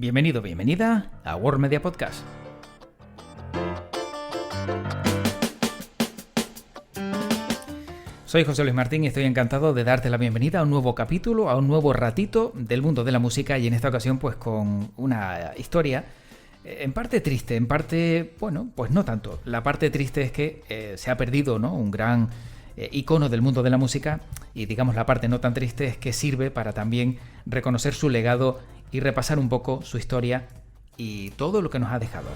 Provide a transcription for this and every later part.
Bienvenido, bienvenida a World Media Podcast. Soy José Luis Martín y estoy encantado de darte la bienvenida a un nuevo capítulo, a un nuevo ratito del mundo de la música, y en esta ocasión pues con una historia en parte triste, en parte, bueno, pues no tanto. La parte triste es que se ha perdido, ¿no?, un gran icono del mundo de la música, y digamos la parte no tan triste es que sirve para también reconocer su legado y repasar un poco su historia y todo lo que nos ha dejado.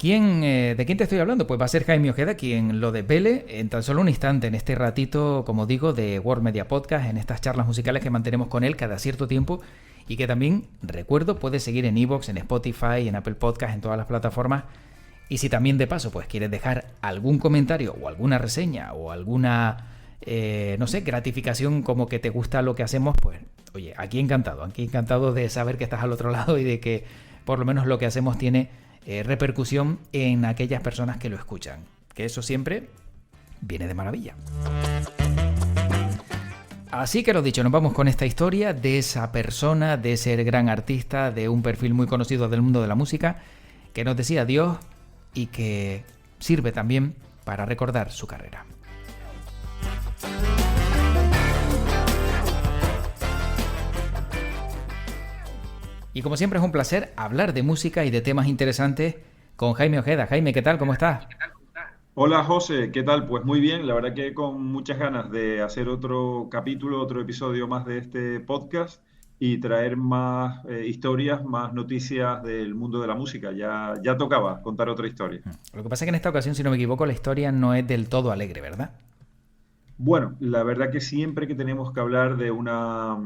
¿De quién te estoy hablando? Pues va a ser Jaime Ojeda quien lo desvele en tan solo un instante, en este ratito, como digo, de World Media Podcast, en estas charlas musicales que mantenemos con él cada cierto tiempo y que también, recuerdo, puedes seguir en iVoox, en Spotify, en Apple Podcast, en todas las plataformas. Y si también de paso pues quieres dejar algún comentario o alguna reseña o alguna, gratificación como que te gusta lo que hacemos, pues oye, aquí encantado de saber que estás al otro lado y de que por lo menos lo que hacemos tiene repercusión en aquellas personas que lo escuchan, que eso siempre viene de maravilla. Así que lo dicho, nos vamos con esta historia de esa persona, de ese gran artista, de un perfil muy conocido del mundo de la música, que nos decía adiós y que sirve también para recordar su carrera. Y como siempre es un placer hablar de música y de temas interesantes con Jaime Ojeda. Jaime, ¿qué tal? ¿Cómo estás? Hola José, ¿qué tal? Pues muy bien, la verdad que con muchas ganas de hacer otro capítulo, otro episodio más de este podcast y traer más historias, más noticias del mundo de la música. Ya tocaba contar otra historia. Lo que pasa es que en esta ocasión, si no me equivoco, la historia no es del todo alegre, ¿verdad? Bueno, la verdad que siempre que tenemos que hablar de una,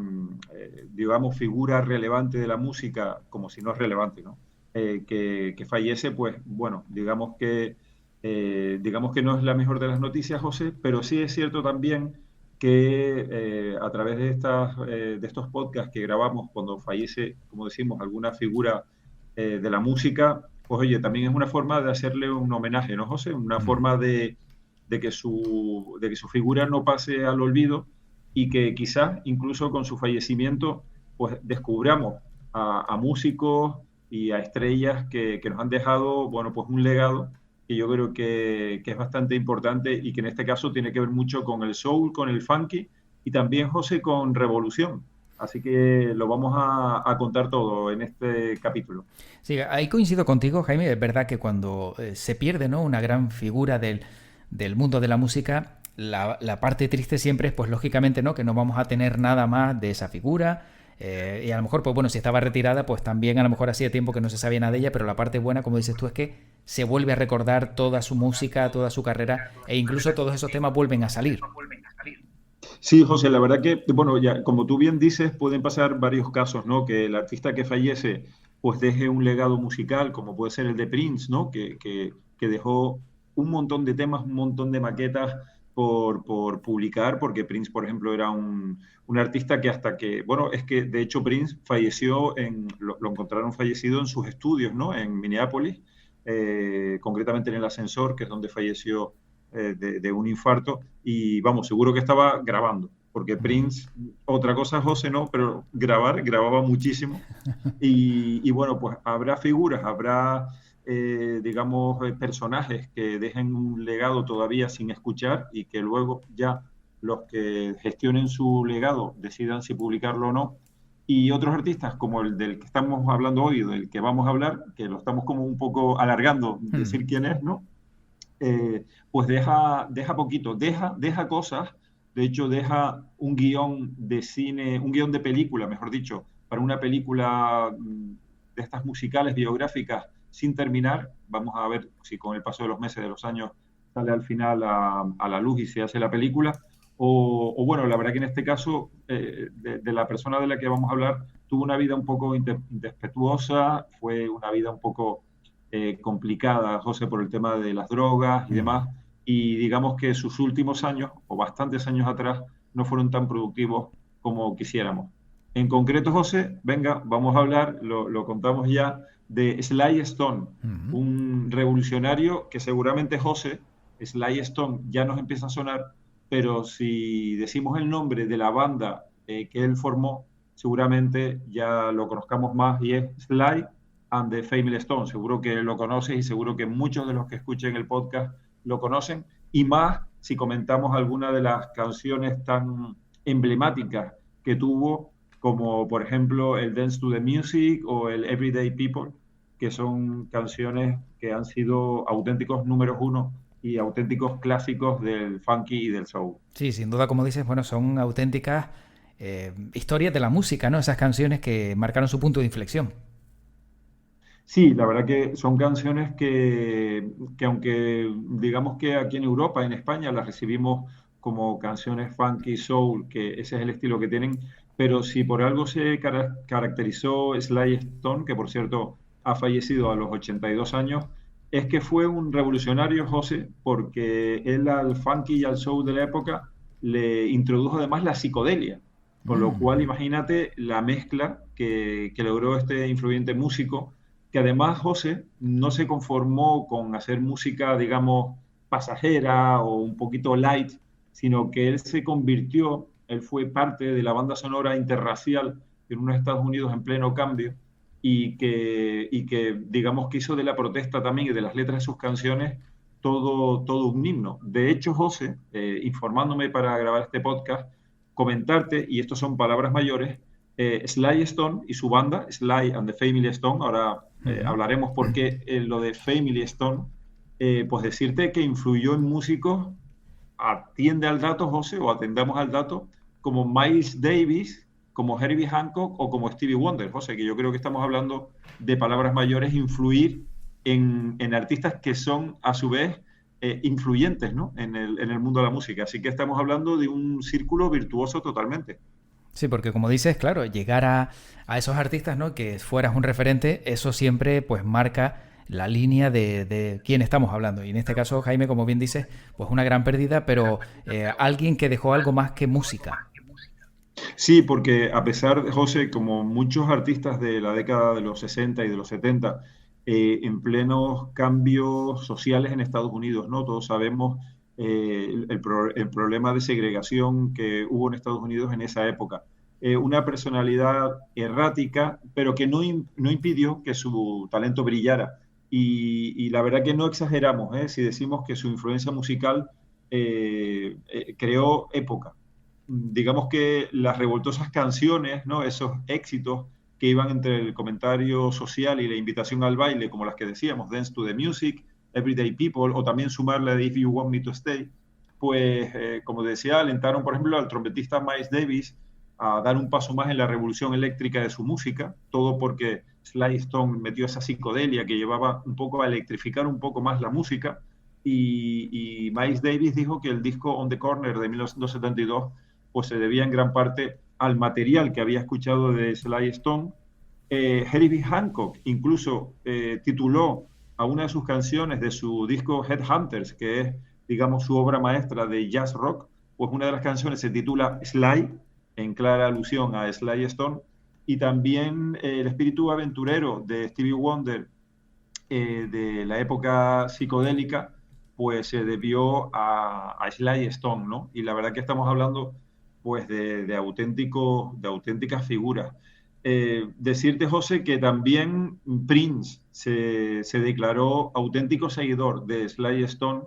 digamos, figura relevante de la música, como si no es relevante, ¿no? Que fallece, pues bueno, digamos que no es la mejor de las noticias, José, pero sí es cierto también que a través de estos podcasts que grabamos cuando fallece, como decimos, alguna figura de la música, pues oye, también es una forma de hacerle un homenaje, ¿no, José? Una forma de que su figura no pase al olvido y que quizás incluso con su fallecimiento pues descubramos a músicos y a estrellas que nos han dejado, bueno, pues un legado que yo creo que es bastante importante y que en este caso tiene que ver mucho con el soul, con el funky y también, José, con revolución. Así que lo vamos a contar todo en este capítulo. Sí, ahí coincido contigo, Jaime. Es verdad que cuando se pierde, ¿no?, una gran figura del mundo de la música, la parte triste siempre es, pues lógicamente, ¿no?, que no vamos a tener nada más de esa figura. Y a lo mejor, pues bueno, si estaba retirada, pues también a lo mejor hacía tiempo que no se sabía nada de ella, pero la parte buena, como dices tú, es que se vuelve a recordar toda su música, toda su carrera, e incluso todos esos temas vuelven a salir. Sí, José, la verdad que, bueno, ya como tú bien dices, pueden pasar varios casos, ¿no? Que el artista que fallece, pues deje un legado musical, como puede ser el de Prince, ¿no? Que dejó un montón de temas, un montón de maquetas por publicar, porque Prince, por ejemplo, era un artista que hasta que, bueno, es que de hecho Prince falleció, lo encontraron fallecido en sus estudios, ¿no? En Minneapolis, concretamente en el ascensor, que es donde falleció de un infarto, y vamos, seguro que estaba grabando, porque Prince, otra cosa, José, no, pero grababa muchísimo, y bueno, pues habrá figuras, habrá, digamos, personajes que dejen un legado todavía sin escuchar y que luego ya los que gestionen su legado decidan si publicarlo o no, y otros artistas como el del que estamos hablando hoy, del que vamos a hablar, que lo estamos como un poco alargando, decir quién es, ¿no? Pues deja poquito, deja cosas, de hecho deja un guión de cine, un guión de película, mejor dicho, para una película de estas musicales biográficas sin terminar. Vamos a ver si con el paso de los meses, de los años, sale al final a la luz y se hace la película. O bueno, la verdad que en este caso, de la persona de la que vamos a hablar, tuvo una vida un poco irrespetuosa, fue una vida un poco complicada, José, por el tema de las drogas y demás, y digamos que sus últimos años, o bastantes años atrás, no fueron tan productivos como quisiéramos. En concreto, José, venga, vamos a hablar, lo contamos ya, de Sly Stone, un revolucionario que seguramente, José, Sly Stone ya nos empieza a sonar, pero si decimos el nombre de la banda que él formó, seguramente ya lo conozcamos más, y es Sly and the Family Stone. Seguro que lo conoces y seguro que muchos de los que escuchen el podcast lo conocen, y más si comentamos alguna de las canciones tan emblemáticas que tuvo, como por ejemplo el Dance to the Music o el Everyday People, que son canciones que han sido auténticos números uno y auténticos clásicos del funky y del soul. Sí, sin duda, como dices, bueno, son auténticas historias de la música, ¿no? Esas canciones que marcaron su punto de inflexión. Sí, la verdad que son canciones que aunque digamos que aquí en Europa, en España, las recibimos como canciones funky, soul, que ese es el estilo que tienen, pero si por algo se caracterizó Sly Stone, que por cierto ha fallecido a los 82 años, es que fue un revolucionario, José, porque él al funky y al soul de la época le introdujo además la psicodelia, con lo Mm. cual imagínate la mezcla que logró este influyente músico, que además José no se conformó con hacer música, digamos, pasajera o un poquito light, sino que él se convirtió, él fue parte de la banda sonora interracial en unos Estados Unidos en pleno cambio, y que digamos que hizo de la protesta también y de las letras de sus canciones todo un himno. De hecho, José, informándome para grabar este podcast, comentarte, y estos son palabras mayores, Sly Stone y su banda, Sly and the Family Stone, ahora Ujú. hablaremos por qué lo de Family Stone, pues decirte que influyó en músicos, atiende al dato, José, o atendamos al dato, como Miles Davis, como Herbie Hancock o como Stevie Wonder, José, que yo creo que estamos hablando de palabras mayores, influir en artistas que son a su vez influyentes, ¿no? En el mundo de la música. Así que estamos hablando de un círculo virtuoso totalmente. Sí, porque como dices, claro, llegar a esos artistas, ¿no? Que fueras un referente, eso siempre pues marca la línea de quién estamos hablando. Y en este caso, Jaime, como bien dices, pues una gran pérdida, pero alguien que dejó algo más que música. Sí, porque a pesar de, José, como muchos artistas de la década de los 60 y de los 70, en plenos cambios sociales en Estados Unidos, ¿no? Todos sabemos el problema de segregación que hubo en Estados Unidos en esa época. Una personalidad errática, pero que no impidió que su talento brillara. Y la verdad que no exageramos, si decimos que su influencia musical creó época. Digamos que las revoltosas canciones, ¿no? Esos éxitos que iban entre el comentario social y la invitación al baile, como las que decíamos, Dance to the Music, Everyday People, o también sumarle de If You Want Me to Stay, pues, como decía, alentaron, por ejemplo, al trompetista Miles Davis a dar un paso más en la revolución eléctrica de su música, todo porque Sly Stone metió esa psicodelia que llevaba un poco a electrificar un poco más la música, y Miles Davis dijo que el disco On the Corner de 1972 pues se debía en gran parte al material que había escuchado de Sly Stone. Herbie Hancock incluso tituló a una de sus canciones de su disco Headhunters, que es, digamos, su obra maestra de jazz rock, pues una de las canciones se titula Sly, en clara alusión a Sly Stone, y también el espíritu aventurero de Stevie Wonder, de la época psicodélica, pues se debió a Sly Stone, ¿no? Y la verdad que estamos hablando pues de auténticas figuras. Decirte, José, que también Prince se declaró auténtico seguidor de Sly Stone,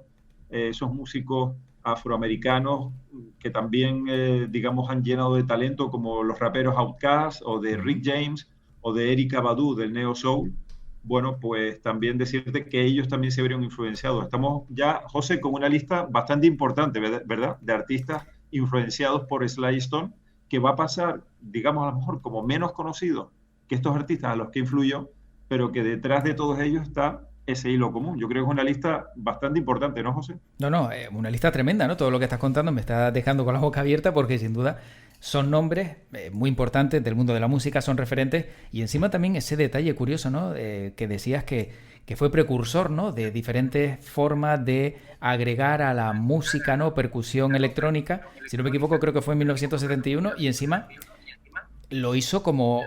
esos músicos afroamericanos que también, digamos, han llenado de talento, como los raperos Outkast o de Ujú. Rick James o de Erykah Badu del Neo Soul. Bueno, pues también decirte que ellos también se vieron influenciados. Estamos ya, José, con una lista bastante importante, ¿verdad? De artistas influenciados por Sly Stone, que va a pasar, digamos, a lo mejor como menos conocido que estos artistas a los que influyó, pero que detrás de todos ellos está ese hilo común. Yo creo que es una lista bastante importante, ¿no, José? No, no, una lista tremenda, ¿no? Todo lo que estás contando me está dejando con la boca abierta porque sin duda son nombres muy importantes del mundo de la música, son referentes y encima también ese detalle curioso, ¿no? Que decías que fue precursor, ¿no? De diferentes formas de agregar a la música, ¿no? Percusión electrónica. Si no me equivoco, creo que fue en 1971 y encima lo hizo como,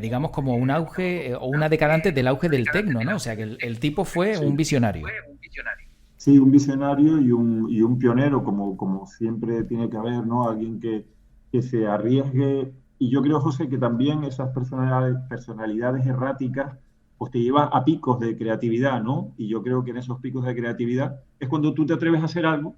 digamos, como un auge o una década antes del auge del tecno, ¿no? O sea que el tipo fue un Sí. visionario. Sí, un visionario y un pionero, como siempre tiene que haber, ¿no? Alguien que se arriesgue Y yo creo, José, que también esas personalidades erráticas pues te llevan a picos de creatividad, ¿no? Y yo creo que en esos picos de creatividad es cuando tú te atreves a hacer algo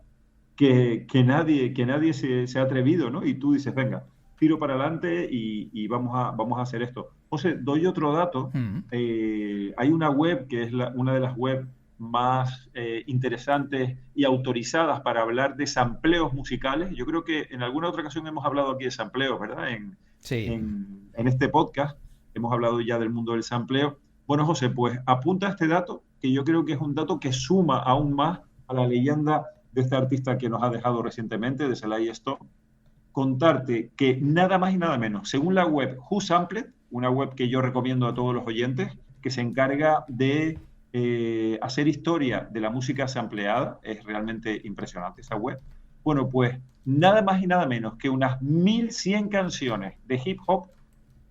que nadie se ha atrevido, ¿no? Y tú dices, venga, tiro para adelante y vamos a hacer esto. José, doy otro dato. Mm. Hay una web que es una de las web más interesantes y autorizadas para hablar de sampleos musicales. Yo creo que en alguna otra ocasión hemos hablado aquí de sampleos, ¿verdad? Sí. En este podcast hemos hablado ya del mundo del sampleo. Bueno, José, pues apunta este dato, que yo creo que es un dato que suma aún más a la leyenda de este artista que nos ha dejado recientemente, de Sly Stone. Contarte que nada más y nada menos, según la web Who Sampled, una web que yo recomiendo a todos los oyentes, que se encarga de hacer historia de la música sampleada, es realmente impresionante esa web. Bueno, pues nada más y nada menos que unas 1.100 canciones de hip hop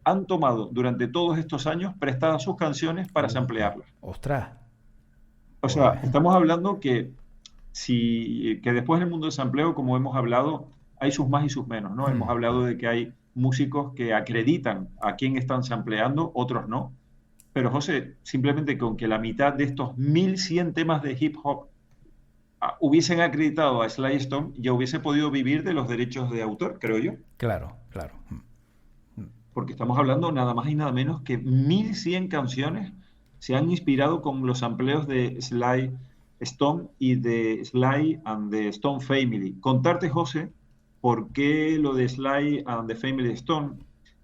han tomado durante todos estos años prestadas sus canciones para samplearlas. Ostras. O Pues, sea, estamos hablando que después del mundo del sampleo, como hemos hablado, hay sus más y sus menos, ¿no? Hemos hablado de que hay músicos que acreditan a quién están sampleando, otros no. Pero José, simplemente con que la mitad de estos 1.100 temas de hip hop hubiesen acreditado a Sly Stone, ya hubiese podido vivir de los derechos de autor, creo yo. claro, claro. Porque estamos hablando nada más y nada menos que 1.100 canciones se han inspirado con los sampleos de Sly Stone y de Sly and the Stone Family. Contarte, José, por qué lo de Sly and the Family Stone.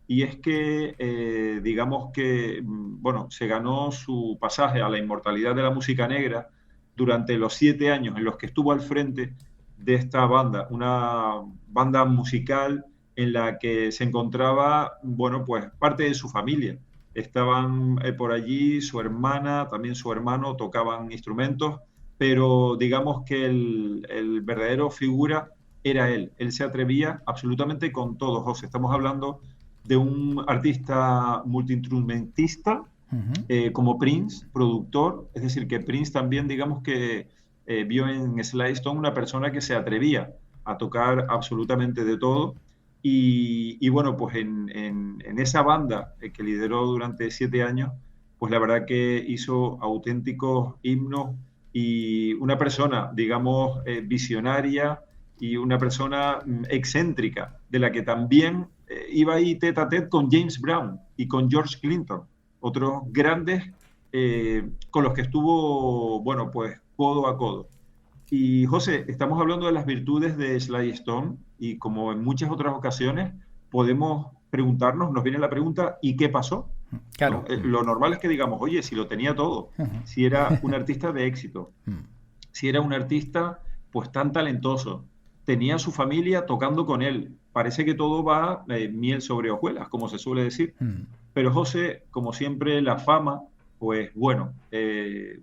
Y es que, digamos que, bueno, se ganó su pasaje a la inmortalidad de la música negra durante los 7 años en los que estuvo al frente de esta banda, una banda musical en la que se encontraba, bueno, pues parte de su familia. Estaban por allí su hermana, también su hermano, tocaban instrumentos, pero digamos que el verdadero figura era él. Él se atrevía absolutamente con todo, José. Estamos hablando de un artista multiinstrumentista Ujú. como Prince, productor, es decir, que Prince también, digamos que vio en Sly Stone una persona que se atrevía a tocar absolutamente de todo. Y bueno, pues en esa banda que lideró durante 7 años, pues la verdad que hizo auténticos himnos y una persona, digamos, visionaria y una persona excéntrica, de la que también iba ahí tete a tete con James Brown y con George Clinton, otros grandes con los que estuvo, bueno, pues codo a codo. Y José, estamos hablando de las virtudes de Sly Stone y como en muchas otras ocasiones podemos preguntarnos, nos viene la pregunta, ¿y qué pasó? ¿No? Claro. Lo normal es que digamos, oye, si lo tenía todo, si era un artista de éxito, si era un artista pues tan talentoso, tenía su familia tocando con él, parece que todo va miel sobre hojuelas, como se suele decir. Pero José, como siempre, la fama, pues bueno,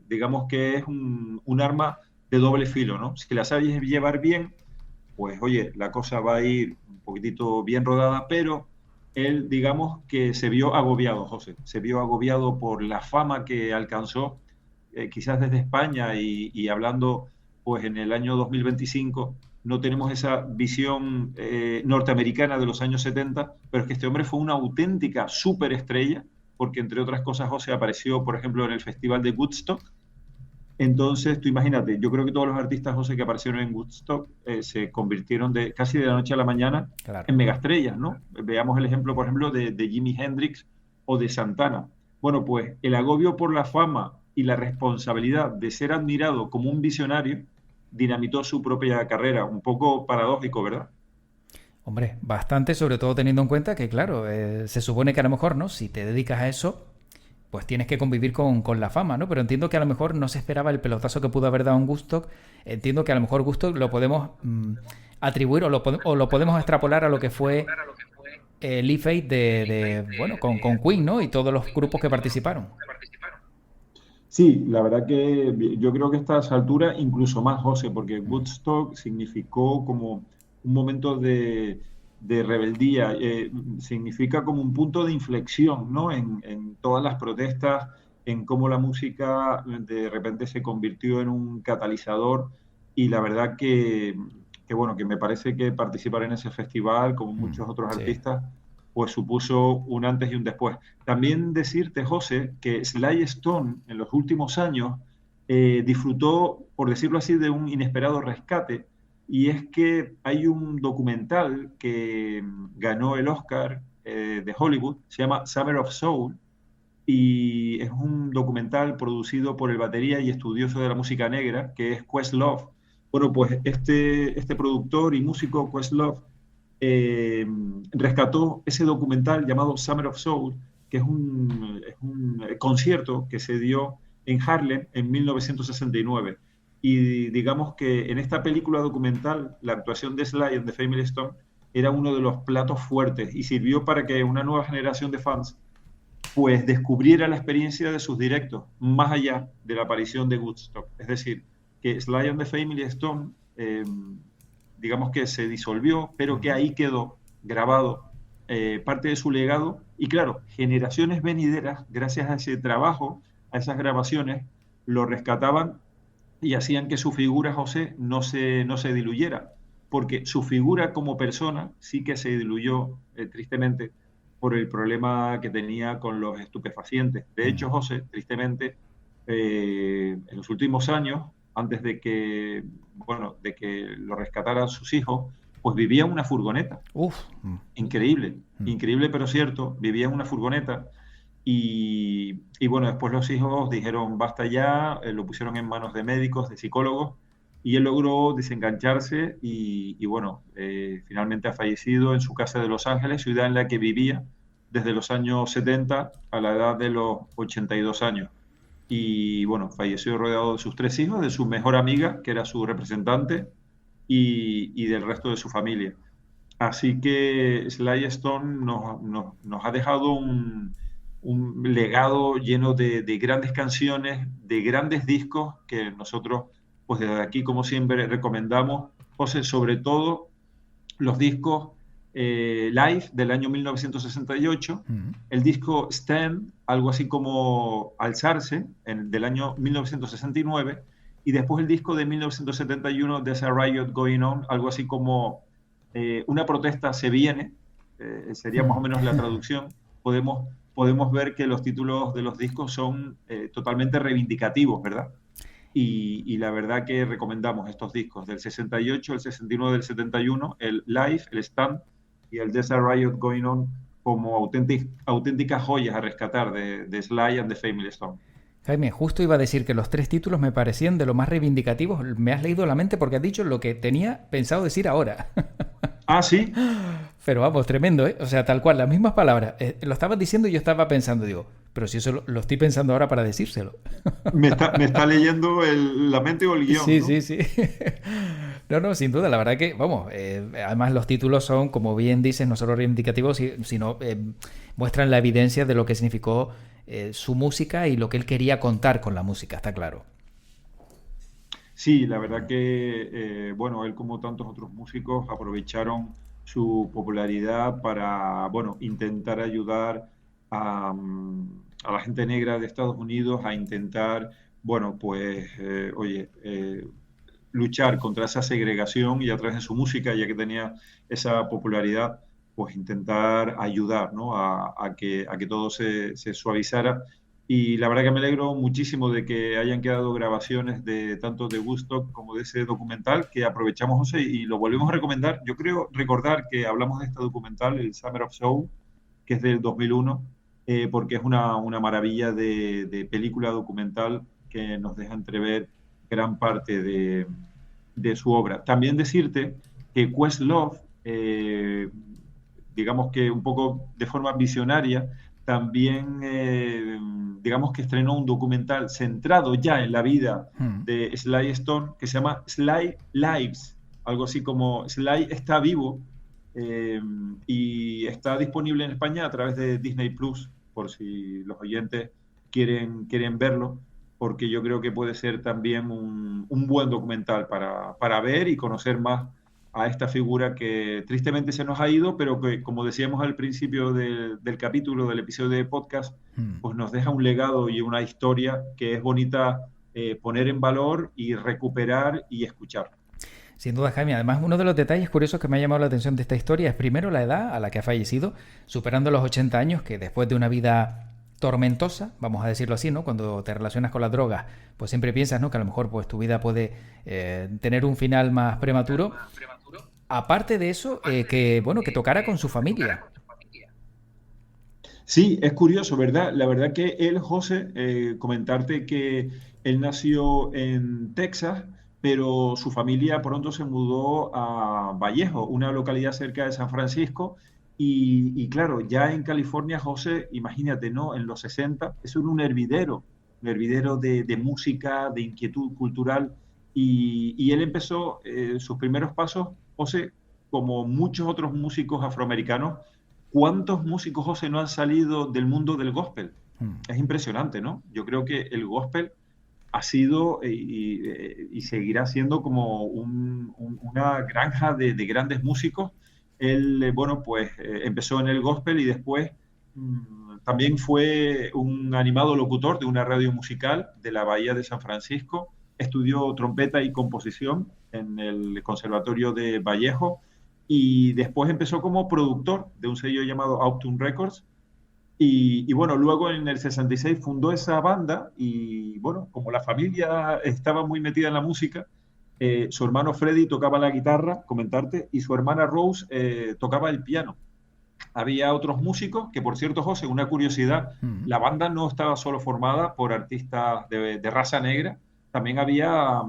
digamos que es un arma de doble filo, ¿no? Si la sabes llevar bien, pues oye, la cosa va a ir un poquitito bien rodada, pero él, digamos que se vio agobiado, José, se vio agobiado por la fama que alcanzó, quizás desde España y hablando, pues en el año 2025 no tenemos esa visión norteamericana de los años 70, pero es que este hombre fue una auténtica superestrella, porque entre otras cosas José apareció, por ejemplo, en el Festival de Woodstock. Entonces, tú imagínate, yo creo que todos los artistas, José, que aparecieron en Woodstock se convirtieron casi de la noche a la mañana Claro. en megaestrellas, ¿no? Veamos el ejemplo, por ejemplo, de Jimi Hendrix o de Santana. Bueno, pues el agobio por la fama y la responsabilidad de ser admirado como un visionario dinamitó su propia carrera. Un poco paradójico, ¿verdad? Hombre, bastante, sobre todo teniendo en cuenta que, claro, se supone que a lo mejor, ¿no? Si te dedicas a eso, pues tienes que convivir con la fama, ¿no? Pero entiendo que a lo mejor no se esperaba el pelotazo que pudo haber dado en Woodstock. Entiendo que a lo mejor Woodstock lo podemos atribuir o lo podemos extrapolar a lo que fue Live Aid bueno, con Queen, ¿no? Y todos los grupos que participaron. Sí, la verdad que yo creo que a estas alturas incluso más, José, porque Woodstock significó como un momento de rebeldía, significa como un punto de inflexión, ¿no? En todas las protestas, en cómo la música de repente se convirtió en un catalizador y la verdad bueno, que me parece que participar en ese festival, como muchos otros Sí. artistas, pues supuso un antes y un después. También decirte, José, que Sly Stone en los últimos años disfrutó, por decirlo así, de un inesperado rescate, y es que hay un documental que ganó el Oscar de Hollywood, se llama Summer of Soul, y es un documental producido por el batería y estudioso de la música negra, que es Questlove. Bueno, pues este productor y músico Questlove rescató ese documental llamado Summer of Soul, que es un concierto que se dio en Harlem en 1969. Y digamos que en esta película documental, la actuación de Sly and the Family Stone era uno de los platos fuertes y sirvió para que una nueva generación de fans pues descubriera la experiencia de sus directos, más allá de la aparición de Woodstock. Es decir, que Sly and the Family Stone, digamos que se disolvió, pero que ahí quedó grabado parte de su legado. Y claro, generaciones venideras, gracias a ese trabajo, a esas grabaciones, lo rescataban y hacían que su figura, José, no se diluyera, porque su figura como persona sí que se diluyó tristemente por el problema que tenía con los estupefacientes. De hecho, José, tristemente, en los últimos años, antes de que lo rescataran sus hijos, pues vivía en una furgoneta. Uf. Increíble, increíble pero cierto, vivía en una furgoneta. Y bueno, después los hijos dijeron basta ya, lo pusieron en manos de médicos, de psicólogos, y él logró desengancharse y bueno, finalmente ha fallecido en su casa de Los Ángeles, ciudad en la que vivía desde los años 70 a la edad de los 82 años. Y bueno, falleció rodeado de sus 3 hijos, de su mejor amiga, que era su representante, y del resto de su familia. Así que Sly Stone nos ha dejado un legado lleno de grandes canciones, de grandes discos que nosotros, pues desde aquí, como siempre, recomendamos, José, sobre todo los discos Live del año 1968, el disco Stand, algo así como Alzarse, del año 1969, y después el disco de 1971, There's a Riot Going On, algo así como Una protesta se viene, sería más o menos la traducción. Podemos ver que los títulos de los discos son totalmente reivindicativos, ¿verdad? Y la verdad que recomendamos estos discos del 68, el 69, del 71, el Live, el Stand y el There's a Riot Going On como auténticas joyas a rescatar de Sly and the Family Stone. Jaime, justo iba a decir que los 3 títulos me parecían de los más reivindicativos. Me has leído la mente porque has dicho lo que tenía pensado decir ahora. Ah, sí. Pero vamos, tremendo, ¿eh? O sea, tal cual, las mismas palabras. Lo estabas diciendo y yo estaba pensando, digo, pero si eso lo estoy pensando ahora para decírselo. Me está leyendo la mente o el guión, Sí, ¿no? sí, sí. No, sin duda, la verdad que, vamos, además los títulos son, como bien dices, no solo reivindicativos, sino muestran la evidencia de lo que significó su música y lo que él quería contar con la música, está claro. Sí, la verdad que, bueno, él como tantos otros músicos aprovecharon su popularidad para, bueno, intentar ayudar a la gente negra de Estados Unidos a intentar, bueno, pues, luchar contra esa segregación y a través de su música, ya que tenía esa popularidad, pues intentar ayudar, ¿no? a que todo se suavizara. Y la verdad que me alegro muchísimo de que hayan quedado grabaciones de tanto de Woodstock como de ese documental que aprovechamos, José, y lo volvemos a recomendar. Yo creo recordar que hablamos de este documental, el Summer of Soul, que es del 2001, porque es una maravilla de película documental que nos deja entrever gran parte de su obra. También decirte que Questlove, digamos que un poco de forma visionaria, también, digamos que estrenó un documental centrado ya en la vida de Sly Stone, que se llama Sly Lives, algo así como Sly está vivo, y está disponible en España a través de Disney Plus, por si los oyentes quieren verlo, porque yo creo que puede ser también un buen documental para ver y conocer más a esta figura que tristemente se nos ha ido, pero que, como decíamos al principio del capítulo, del episodio de podcast, pues nos deja un legado y una historia que es bonita poner en valor y recuperar y escuchar. Sin duda, Jaime. Además, uno de los detalles curiosos que me ha llamado la atención de esta historia es primero la edad a la que ha fallecido, superando los 80 años, que después de una vida tormentosa, vamos a decirlo así, ¿no? Cuando te relacionas con las drogas, pues siempre piensas, ¿no? Que a lo mejor pues tu vida puede tener un final más prematuro. Aparte de eso, que bueno, que tocara con su familia. Sí, es curioso, ¿verdad? La verdad que él, José, comentarte que él nació en Texas, pero su familia pronto se mudó a Vallejo, una localidad cerca de San Francisco. Y claro, ya en California, José, imagínate, ¿no? En los 60, eso era un hervidero de música, de inquietud cultural. Y él empezó sus primeros pasos, José, como muchos otros músicos afroamericanos. ¿Cuántos músicos, José, no han salido del mundo del gospel? Es impresionante, ¿no? Yo creo que el gospel ha sido y seguirá siendo como una granja de grandes músicos. Él, bueno, pues empezó en el gospel y después también fue un animado locutor de una radio musical de la Bahía de San Francisco. Estudió trompeta y composición en el Conservatorio de Vallejo y después empezó como productor de un sello llamado Autumn Records. Y bueno, luego en el 66 fundó esa banda y bueno, como la familia estaba muy metida en la música, su hermano Freddy tocaba la guitarra, comentarte, y su hermana Rose tocaba el piano. Había otros músicos, que por cierto, José, una curiosidad, la banda no estaba solo formada por artistas de raza negra, también había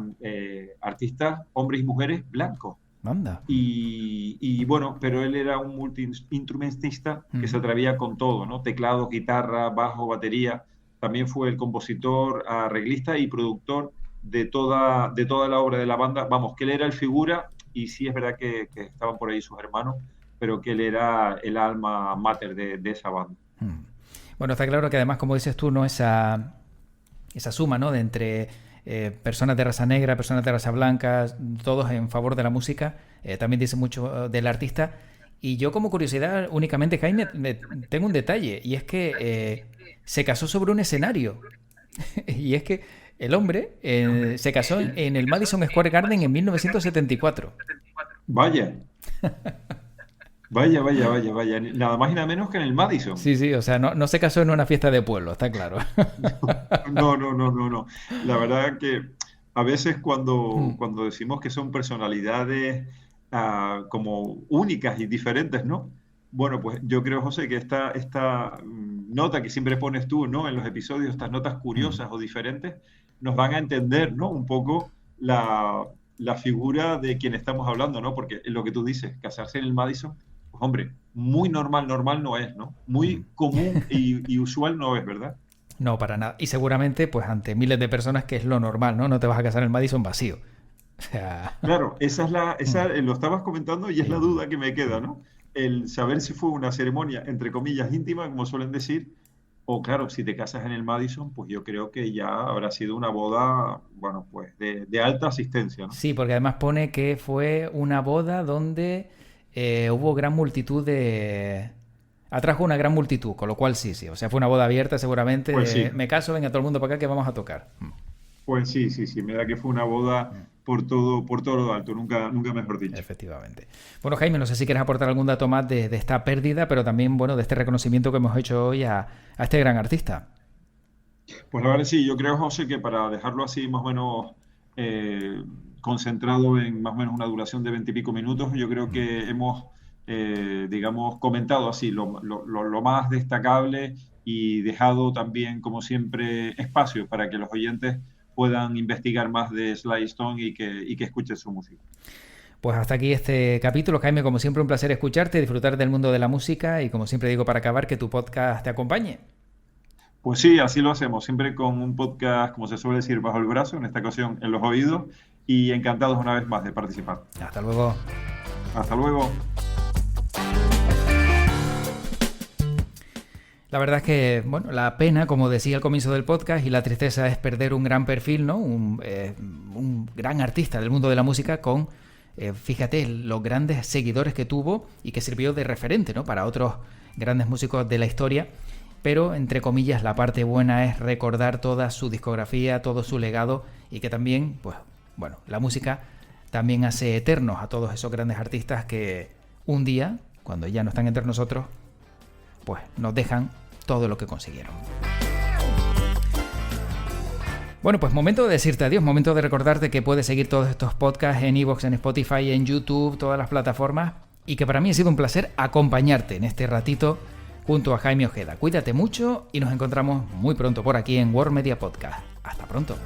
artistas, hombres y mujeres blancos. Anda. Y bueno, pero él era un multi-instrumentista que se atrevía con todo, ¿no? Teclado, guitarra, bajo, batería. También fue el compositor, arreglista y productor de toda la obra de la banda. Vamos, que él era el figura, y sí es verdad que estaban por ahí sus hermanos, pero que él era el alma mater de esa banda. Bueno, está claro que además, como dices tú, ¿no? Esa suma, ¿no? De entre personas de raza negra, personas de raza blanca, todos en favor de la música, también dice mucho del artista. Y yo, como curiosidad, únicamente, Jaime, tengo un detalle, y es que se casó sobre un escenario. Y es que el hombre se casó en el Madison Square Garden en 1974. Vaya. Vaya. Nada más y nada menos que en el Madison. Sí, o sea, no se casó en una fiesta de pueblo, está claro. No. La verdad que a veces cuando decimos que son personalidades como únicas y diferentes, ¿no? Bueno, pues yo creo, José, que esta nota que siempre pones tú, ¿no? En los episodios, estas notas curiosas o diferentes, nos van a entender, ¿no? Un poco la figura de quien estamos hablando, ¿no? Porque lo que tú dices, casarse en el Madison, pues hombre, muy normal no es, ¿no? Muy común y usual no es, ¿verdad? No, para nada. Y seguramente, pues ante miles de personas, que es lo normal, ¿no? No te vas a casar en el Madison vacío. O sea... Claro, lo estabas comentando y es la duda que me queda, ¿no? El saber si fue una ceremonia, entre comillas, íntima, como suelen decir, o claro, si te casas en el Madison, pues yo creo que ya habrá sido una boda, bueno, pues de alta asistencia, ¿no? Sí, porque además pone que fue una boda donde hubo gran multitud atrajo una gran multitud, con lo cual sí. O sea, fue una boda abierta seguramente. Pues sí. Me caso, venga todo el mundo para acá que vamos a tocar. Pues sí, me da que fue una boda por todo lo alto, nunca mejor dicho. Efectivamente. Bueno, Jaime, no sé si quieres aportar algún dato más de esta pérdida, pero también, bueno, de este reconocimiento que hemos hecho hoy a este gran artista. Pues la verdad sí, yo creo, José, que para dejarlo así más o menos concentrado en más o menos una duración de 20 y pico minutos, yo creo que hemos, digamos, comentado así lo más destacable y dejado también, como siempre, espacio para que los oyentes puedan investigar más de Sly Stone y que escuchen su música. Pues hasta aquí este capítulo, Jaime. Como siempre, un placer escucharte, disfrutar del mundo de la música y, como siempre digo, para acabar, que tu podcast te acompañe. Pues sí, así lo hacemos, siempre con un podcast, como se suele decir, bajo el brazo, en esta ocasión en los oídos, y encantados una vez más de participar. Hasta luego. Hasta luego. La verdad es que, bueno, la pena, como decía al comienzo del podcast, y la tristeza es perder un gran perfil, ¿no? Un gran artista del mundo de la música con, fíjate, los grandes seguidores que tuvo y que sirvió de referente, ¿no? Para otros grandes músicos de la historia. Pero, entre comillas, la parte buena es recordar toda su discografía, todo su legado, y que también, pues, bueno, la música también hace eternos a todos esos grandes artistas que un día, cuando ya no están entre nosotros, pues nos dejan todo lo que consiguieron. Bueno, pues momento de decirte adiós, momento de recordarte que puedes seguir todos estos podcasts en iVoox, en Spotify, en YouTube, todas las plataformas, y que para mí ha sido un placer acompañarte en este ratito junto a Jaime Ojeda. Cuídate mucho y nos encontramos muy pronto por aquí en World Media Podcast. Hasta pronto.